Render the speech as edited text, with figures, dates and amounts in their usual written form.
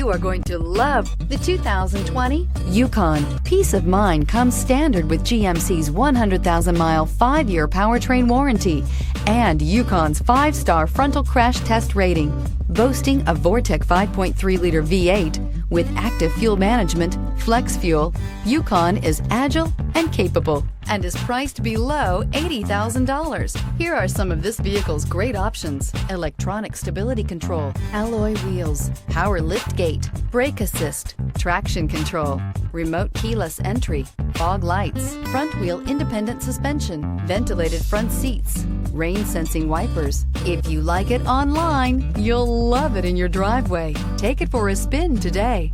You are going to love the 2020 Yukon. Peace of mind comes standard with GMC's 100,000-mile, 5-year powertrain warranty and Yukon's 5-star frontal crash test rating. Boasting a Vortec 5.3-liter V8 with active fuel management, flex fuel, Yukon is agile and capable and is priced below $80,000. Here are some of this vehicle's great options: electronic stability control, alloy wheels, power lift gate, brake assist, traction control, remote keyless entry, fog lights, front wheel independent suspension, ventilated front seats, rain sensing wipers. If you like it online, you'll love it in your driveway. Take it for a spin today.